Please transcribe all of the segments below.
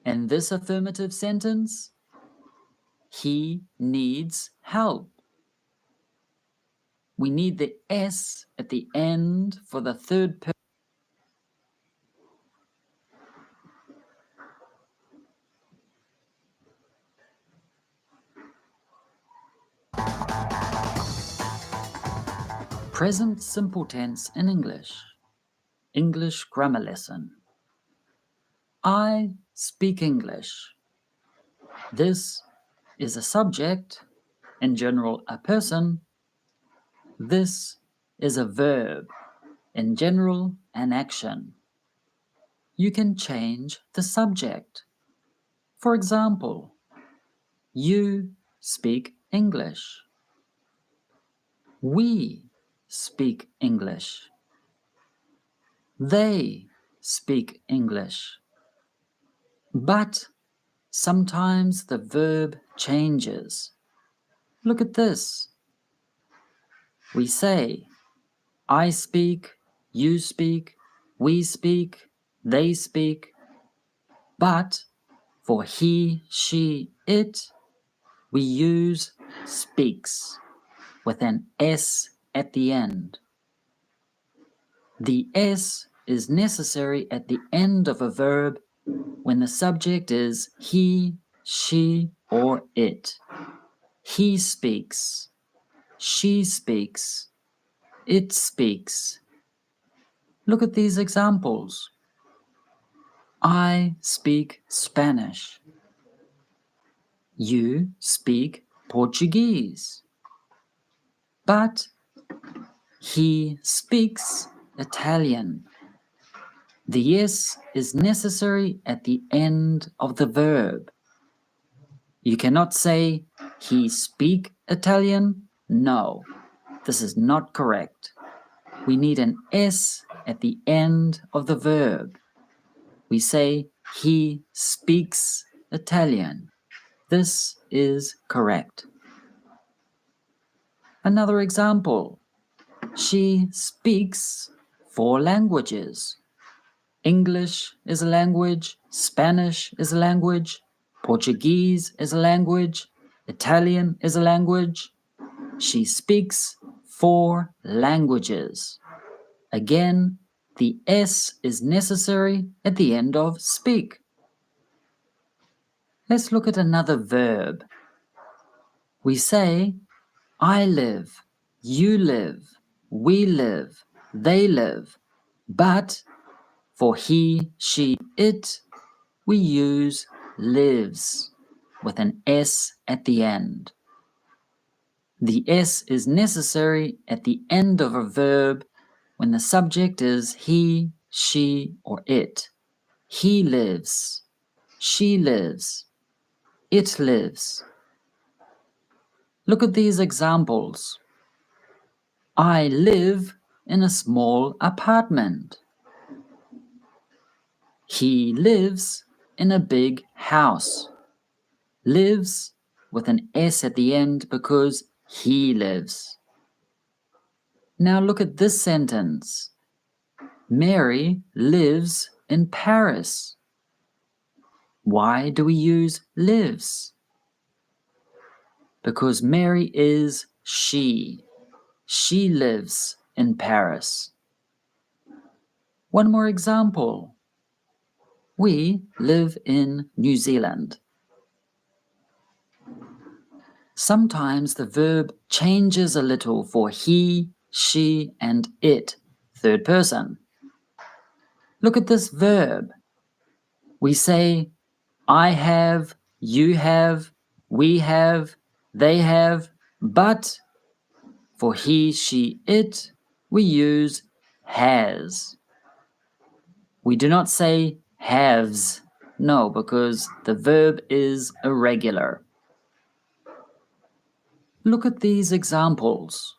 And this affirmative sentence, he needs help. We need the S at the end for the third person. Present simple tense in English. English grammar lesson. I speak English. This is a subject, in general a person. This is a verb, in general an action. You can change the subject. For example, you speak English. We speak English. They speak English. But sometimes the verb changes. Look at this. We say, I speak, you speak, we speak, they speak. But for he, she, it, we use speaks with an S at the end. The S is necessary at the end of a verb when the subject is he, she, or it. He speaks. She speaks. It speaks. Look at these examples. I speak Spanish. You speak Portuguese. But he speaks Italian. The S is necessary at the end of the verb. You cannot say, he speak Italian. No, this is not correct. We need an S at the end of the verb. We say, he speaks Italian. This is correct. Another example. She speaks 4 languages. English is a language, Spanish is a language, Portuguese is a language, Italian is a language. She speaks 4 languages. Again, the S is necessary at the end of speak. Let's look at another verb. We say, I live, you live, we live, they live, but for he, she, it, we use lives with an S at the end. The S is necessary at the end of a verb when the subject is he, she, or it. He lives. She lives. It lives. Look at these examples. I live in a small apartment. He lives in a big house. Lives with an S at the end because he lives. Now look at this sentence. Mary lives in Paris. Why do we use lives? Because Mary is she. She lives in Paris. One more example. We live in New Zealand. Sometimes the verb changes a little for he, she, and it, third person. Look at this verb. We say, I have, you have, we have, they have, but for he, she, it, we use has. We do not say haves, no, because the verb is irregular. Look at these examples.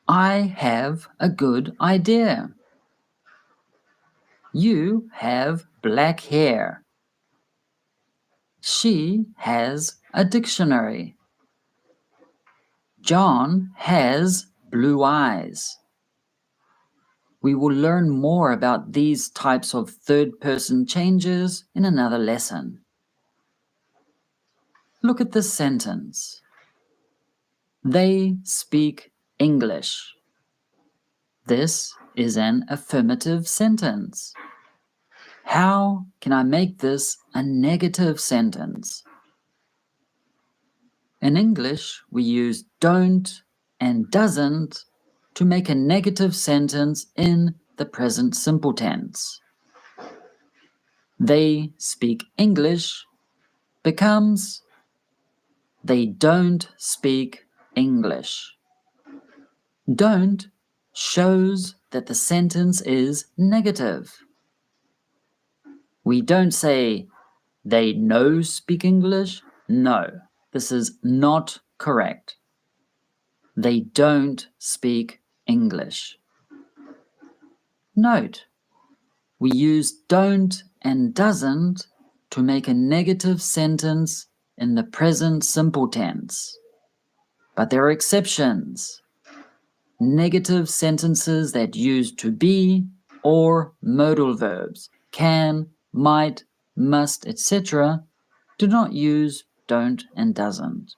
I have a good idea. You have black hair. She has a dictionary. John has blue eyes. We will learn more about these types of third-person changes in another lesson. Look at this sentence. They speak English. This is an affirmative sentence. How can I make this a negative sentence? In English, we use don't and doesn't to make a negative sentence in the present simple tense. They speak English becomes they don't speak English. Don't shows that the sentence is negative. We don't say they no speak English. No, this is not correct. They don't speak English. Note, we use don't and doesn't to make a negative sentence in the present simple tense. But there are exceptions. Negative sentences that use to be or modal verbs, can, might, must, etc., do not use don't and doesn't.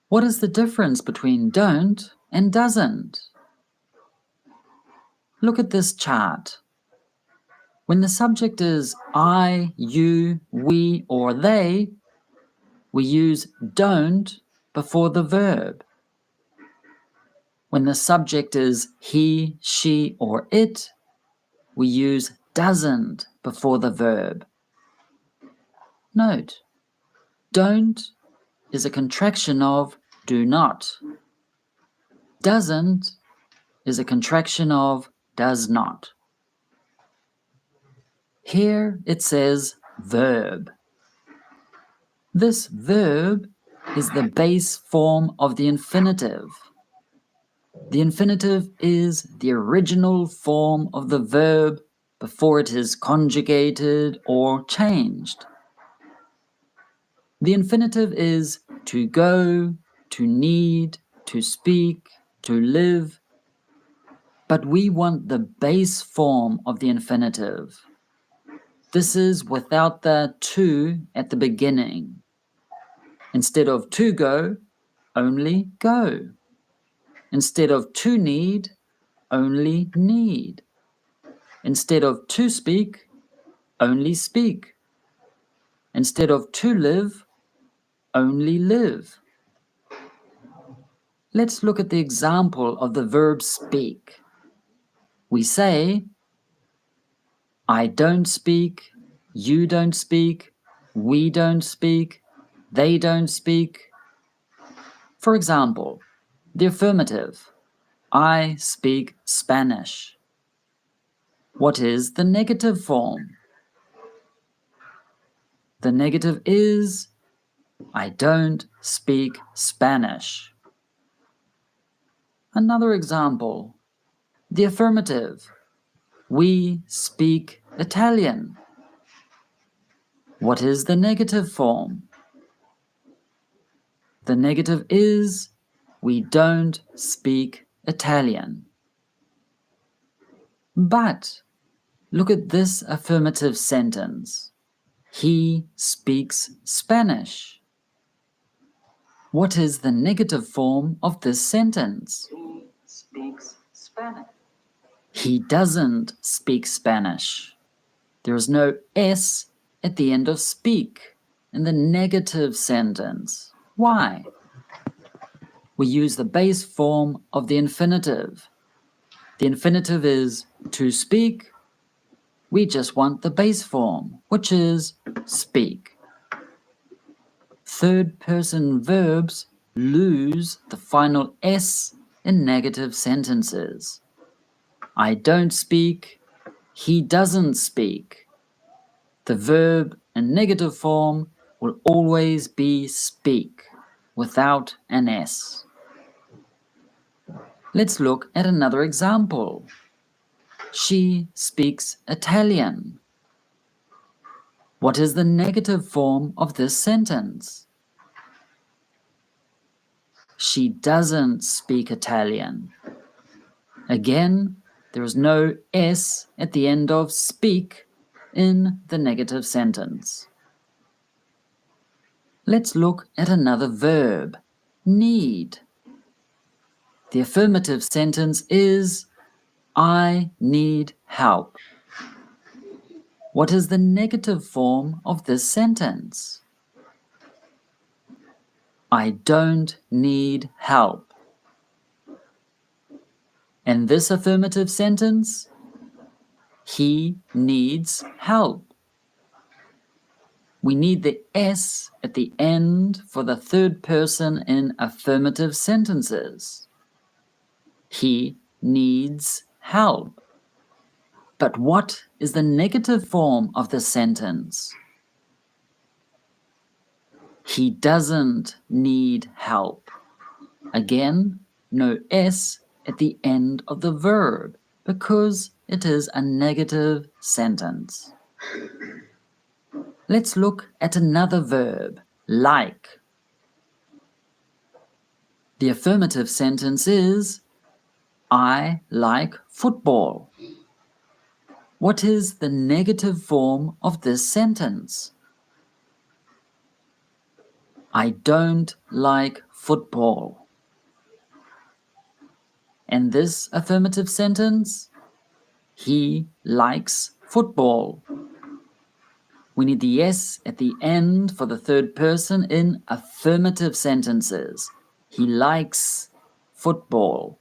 What is the difference between don't and doesn't? Look at this chart. When the subject is I, you, we, or they, we use don't before the verb. When the subject is he, she, or it, we use doesn't before the verb. Note, don't is a contraction of do not. Doesn't is a contraction of does not. Here it says verb. This verb is the base form of the infinitive. The infinitive is the original form of the verb before it is conjugated or changed. The infinitive is to go, to need, to speak, to live, but we want the base form of the infinitive. This is without the to at the beginning. Instead of to go, only go. Instead of to need, only need. Instead of to speak, only speak. Instead of to live, only live. Let's look at the example of the verb speak. We say, I don't speak, you don't speak, we don't speak, they don't speak. For example, the affirmative, I speak Spanish. What is the negative form? The negative is, I don't speak Spanish. Another example, the affirmative, we speak Italian. What is the negative form? The negative is, we don't speak Italian. But look at this affirmative sentence. He speaks Spanish. What is the negative form of this sentence? He speaks Spanish. He doesn't speak Spanish. There is no S at the end of speak in the negative sentence. Why? We use the base form of the infinitive. The infinitive is to speak. We just want the base form, which is speak. Third-person verbs lose the final S in negative sentences. I don't speak, he doesn't speak. The verb in negative form will always be speak, without an S. Let's look at another example. She speaks Italian. What is the negative form of this sentence? She doesn't speak Italian. Again, There is no S at the end of speak in the negative sentence. Let's look at another verb, need. The affirmative sentence is, I need help. What is the negative form of this sentence? I don't need help. And this affirmative sentence, he needs help. We need the S at the end for the third person in affirmative sentences. He needs help. But what is the negative form of the sentence? He doesn't need help. Again, no S at the end of the verb because it is a negative sentence. Let's look at another verb, like. The affirmative sentence is, I like football. What is the negative form of this sentence? I don't like football. And this affirmative sentence, he likes football. We need the S at the end for the third person in affirmative sentences. He likes football.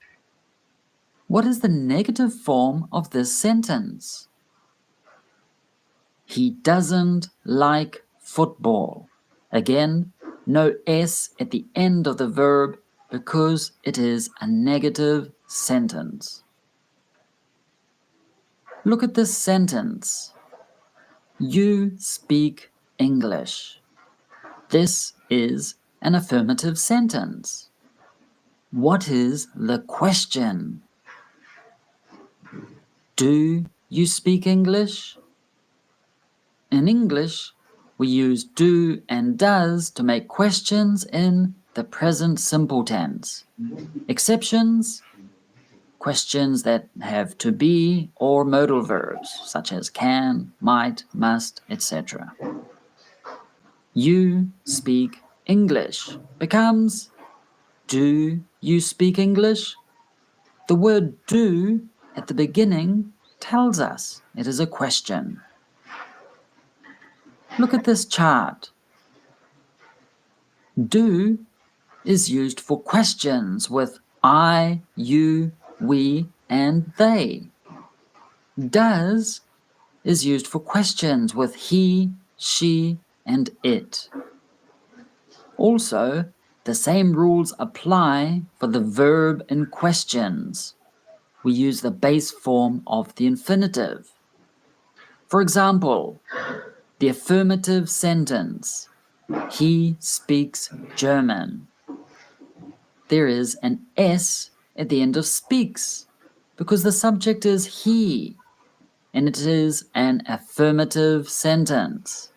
What is the negative form of this sentence? He doesn't like football. Again, no S at the end of the verb because it is a negative sentence. Look at this sentence. You speak English. This is an affirmative sentence. What is the question? Do you speak English? In English, we use do and does to make questions in the present simple tense. Exceptions, questions that have to be or modal verbs, such as can, might, must, etc. You speak English becomes, do you speak English? The word do at the beginning tells us it is a question. Look at this chart. Do is used for questions with I, you, we, and they. Does is used for questions with he, she, and it. Also, the same rules apply for the verb in questions. We use the base form of the infinitive. For example, the affirmative sentence, he speaks German. There is an S at the end of speaks because the subject is he, and it is an affirmative sentence.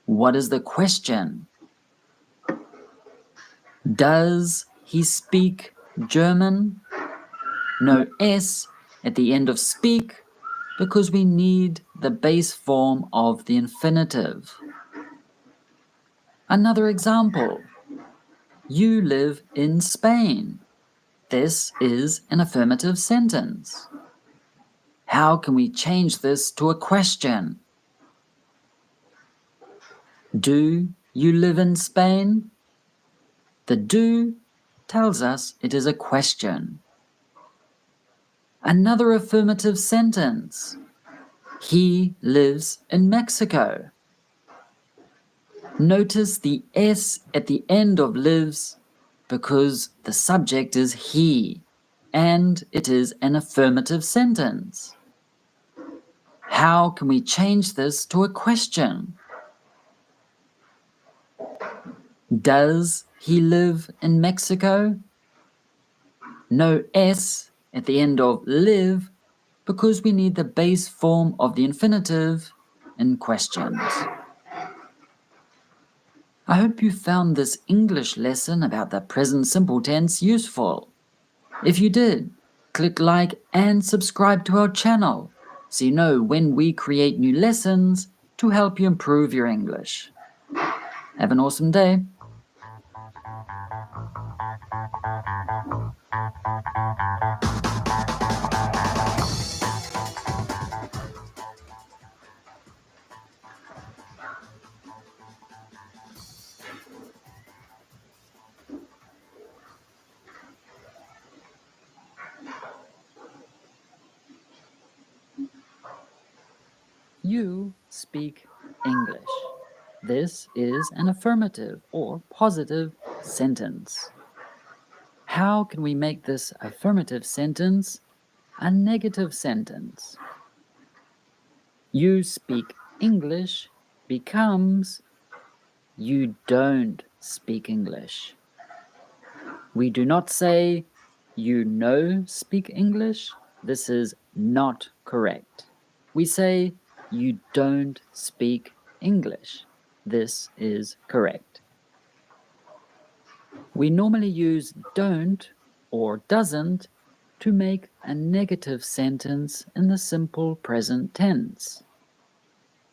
What is the question? Does he speak German? No S at the end of speak because we need the base form of the infinitive. Another example. You live in Spain. This is an affirmative sentence. How can we change this to a question? Do you live in Spain? The do tells us it is a question. Another affirmative sentence. He lives in Mexico. Notice the S at the end of lives because the subject is he, and it is an affirmative sentence. How can we change this to a question? Does he live in Mexico? No S at the end of live because we need the base form of the infinitive in questions. I hope you found this English lesson about the present simple tense useful. If you did, click like and subscribe to our channel so you know when we create new lessons to help you improve your English. Have an awesome day. You speak English. This is an affirmative or positive sentence. How can we make this affirmative sentence a negative sentence? You speak English becomes you don't speak English. We do not say you know speak English. This is not correct. We say you don't speak English. This is correct. We normally use don't or doesn't to make a negative sentence in the simple present tense.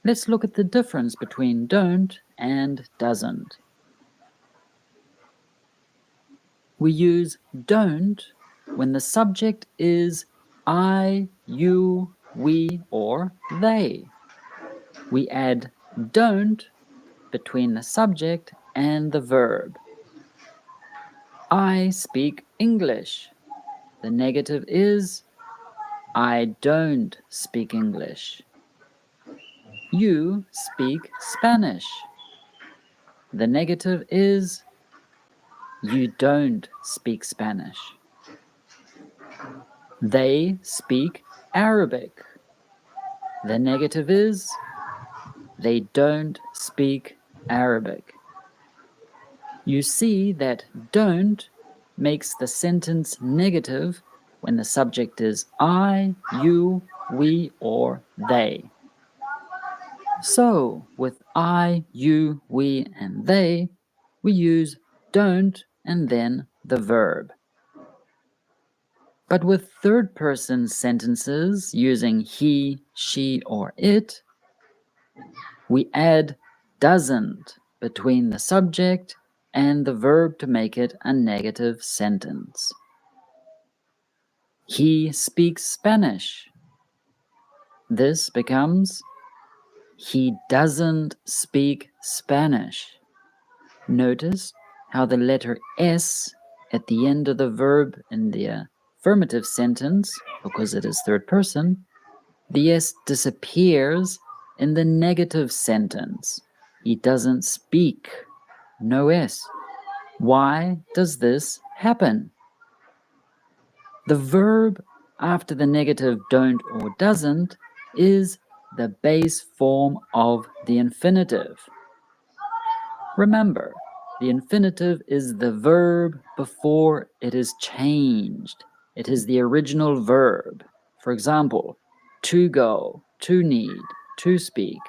Let's look at the difference between don't and doesn't. We use don't when the subject is I, you, we, or they. We add don't between the subject and the verb. I speak English. The negative is I don't speak English. You speak Spanish. The negative is you don't speak Spanish. They speak Arabic. The negative is they don't speak Arabic. You see that don't makes the sentence negative when the subject is I, you, we, or they. So, with I, you, we, and they, we use don't and then the verb. But with third-person sentences using he, she, or it, we add doesn't between the subject and the verb to make it a negative sentence. He speaks Spanish. This becomes he doesn't speak Spanish. Notice how the letter S at the end of the verb in the affirmative sentence, because it is third person, the S disappears in the negative sentence. He doesn't speak. No S. Why does this happen? The verb after the negative don't or doesn't is the base form of the infinitive. Remember, the infinitive is the verb before it is changed. It is the original verb. For example, to go, to need, to speak,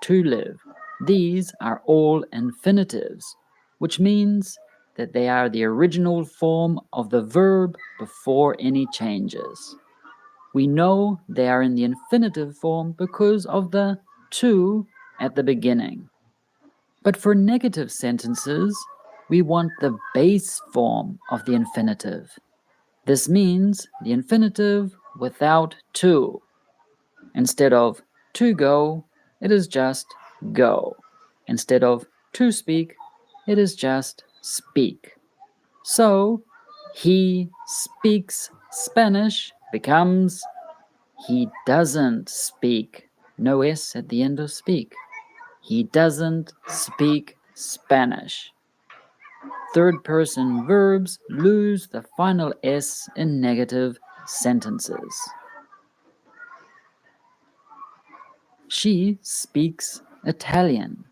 to live. These are all infinitives, which means that they are the original form of the verb before any changes. We know they are in the infinitive form because of the to at the beginning. But for negative sentences, we want the base form of the infinitive. This means the infinitive without to. Instead of to go, it is just go. Instead of to speak, it is just speak. So, he speaks Spanish becomes he doesn't speak. No S at the end of speak. He doesn't speak Spanish. Third-person verbs lose the final S in negative sentences. She speaks Italian.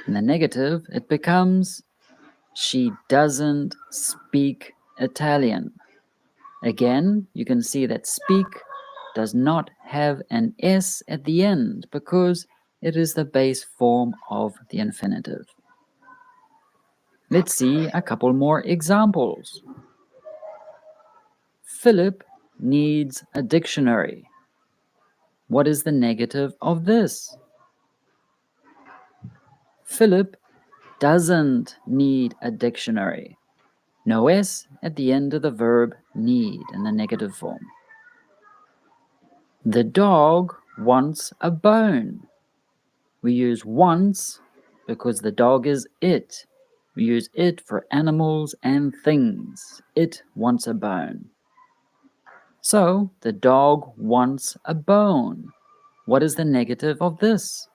In the negative, it becomes she doesn't speak Italian. Again, you can see that speak does not have an S at the end because it is the base form of the infinitive. Let's see a couple more examples. Philip needs a dictionary. What is the negative of this? Philip doesn't need a dictionary. No S at the end of the verb need in the negative form. The dog wants a bone. We use wants because the dog is it. We use it for animals and things. It wants a bone. So, the dog wants a bone. What is the negative of this?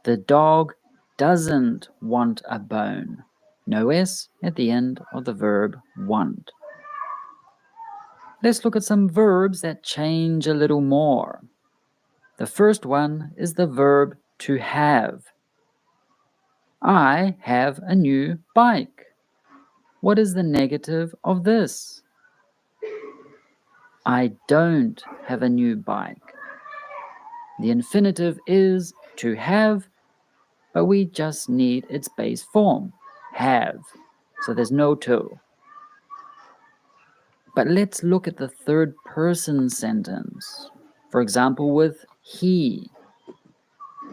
The dog doesn't want a bone. No S at the end of the verb want. Let's look at some verbs that change a little more. The first one is the verb to have. I have a new bike. What is the negative of this? I don't have a new bike. The infinitive is to have, but we just need its base form, have. So there's no to. But let's look at the third person sentence. For example, with he.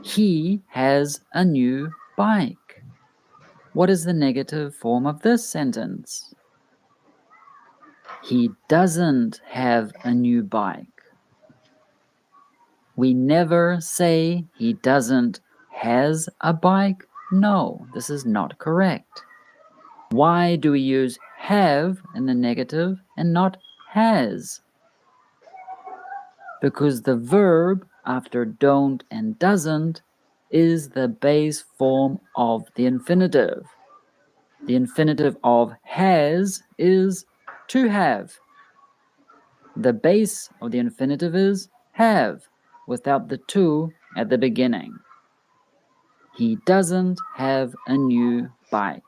He has a new bike. What is the negative form of this sentence? He doesn't have a new bike. We never say he doesn't has a bike. No, this is not correct. Why do we use have in the negative and not has? Because the verb after don't and doesn't is the base form of the infinitive. The infinitive of has is to have. The base of the infinitive is have, without the to at the beginning. He doesn't have a new bike.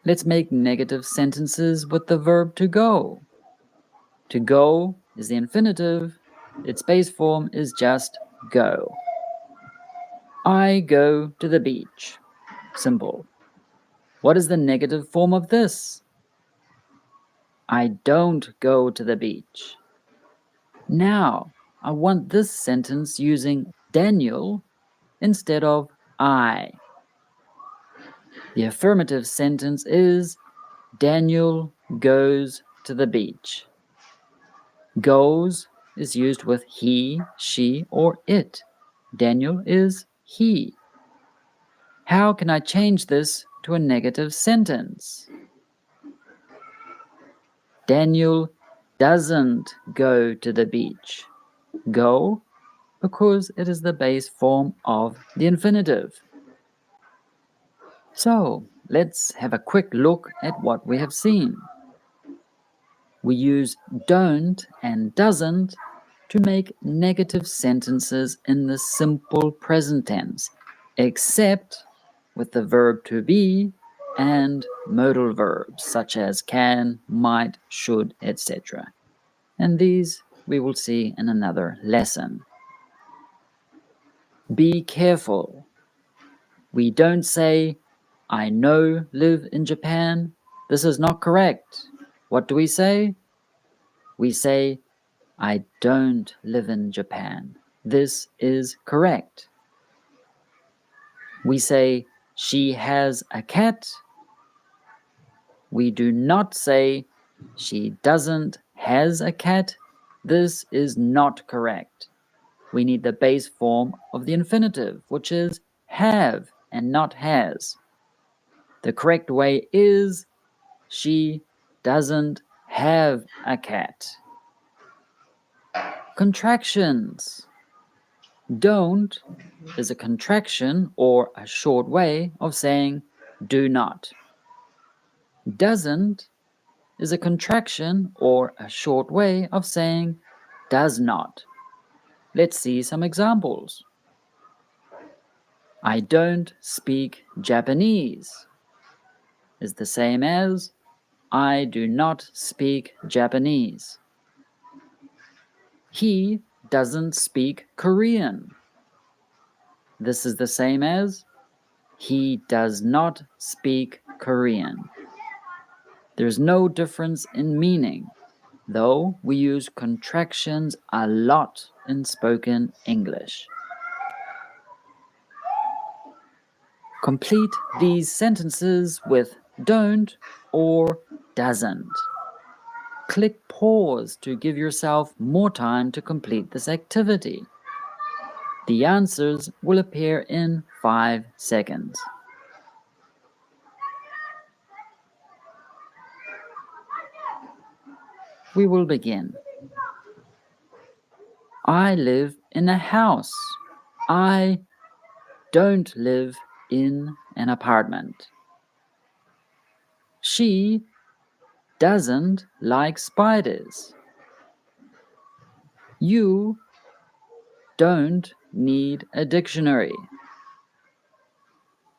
Let's make negative sentences with the verb to go. To go is the infinitive. Its base form is just go. I go to the beach. Simple. What is the negative form of this? I don't go to the beach. Now, I want this sentence using Daniel instead of I. The affirmative sentence is Daniel goes to the beach. Goes is used with he, she, or it. Daniel is he. How can I change this to a negative sentence? Daniel doesn't go to the beach. Go, because it is the base form of the infinitive. So, let's have a quick look at what we have seen. We use don't and doesn't to make negative sentences in the simple present tense, except with the verb to be and modal verbs such as can, might, should, etc. And these we will see in another lesson. Be careful. We don't say, I know live in Japan. This is not correct. What do we say? We say, I don't live in Japan. This is correct. We say, she has a cat. We do not say, she doesn't has a cat. This is not correct. We need the base form of the infinitive, which is have and not has. The correct way is, she doesn't have a cat. Contractions. Don't is a contraction or a short way of saying do not. Doesn't is a contraction or a short way of saying does not. Let's see some examples. I don't speak Japanese is the same as I do not speak Japanese. He doesn't speak Korean. This is the same as he does not speak Korean. There's no difference in meaning, though we use contractions a lot in spoken English. Complete these sentences with don't or doesn't. Click pause to give yourself more time to complete this activity. The answers will appear in 5 seconds. We will begin. I live in a house. I don't live in an apartment. She doesn't like spiders. You don't need a dictionary.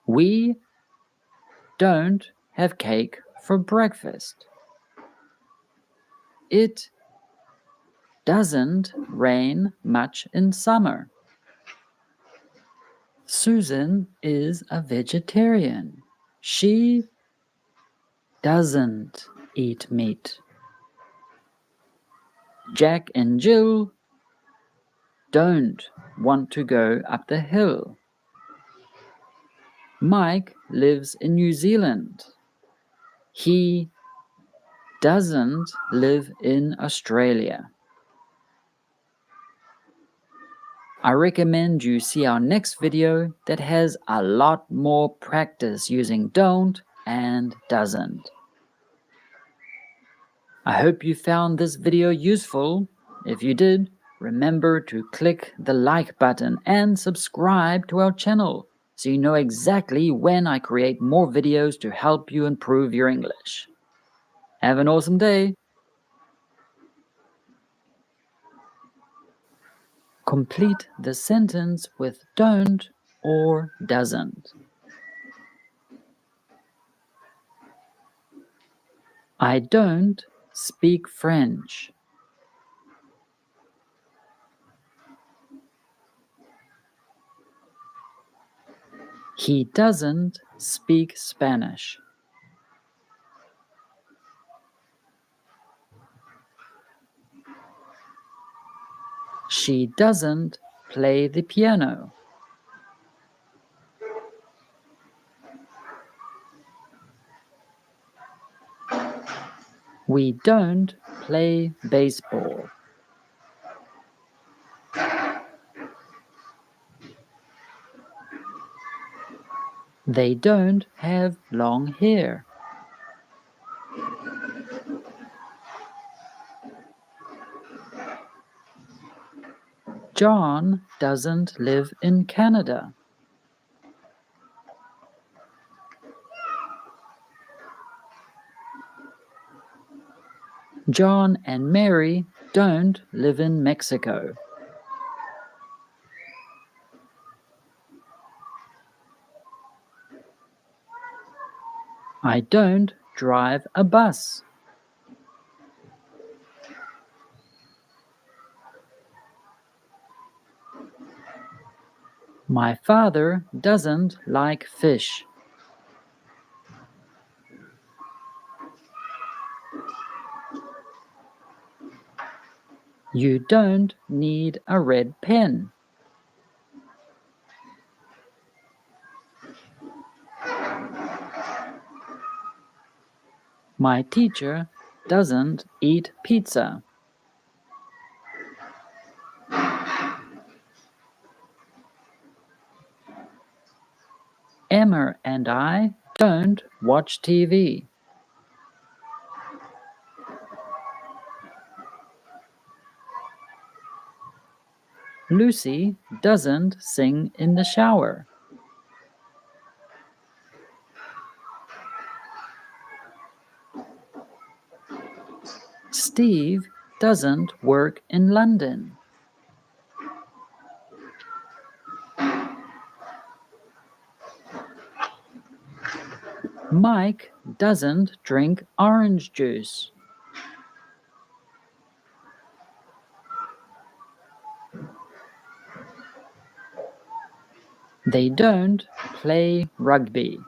We don't have cake for breakfast. It doesn't rain much in summer. Susan is a vegetarian. She doesn't eat meat. Jack and Jill don't want to go up the hill. Mike lives in New Zealand. He doesn't live in Australia. I recommend you see our next video that has a lot more practice using don't and doesn't. I hope you found this video useful. If you did, remember to click the like button and subscribe to our channel so you know exactly when I create more videos to help you improve your English. Have an awesome day! Complete the sentence with don't or doesn't. I don't speak French. He doesn't speak Spanish. She doesn't play the piano. We don't play baseball. They don't have long hair. John doesn't live in Canada. John and Mary don't live in Mexico. I don't drive a bus. My father doesn't like fish. You don't need a red pen. My teacher doesn't eat pizza. Emma and I don't watch TV. Lucy doesn't sing in the shower. Steve doesn't work in London. Mike doesn't drink orange juice. They don't play rugby.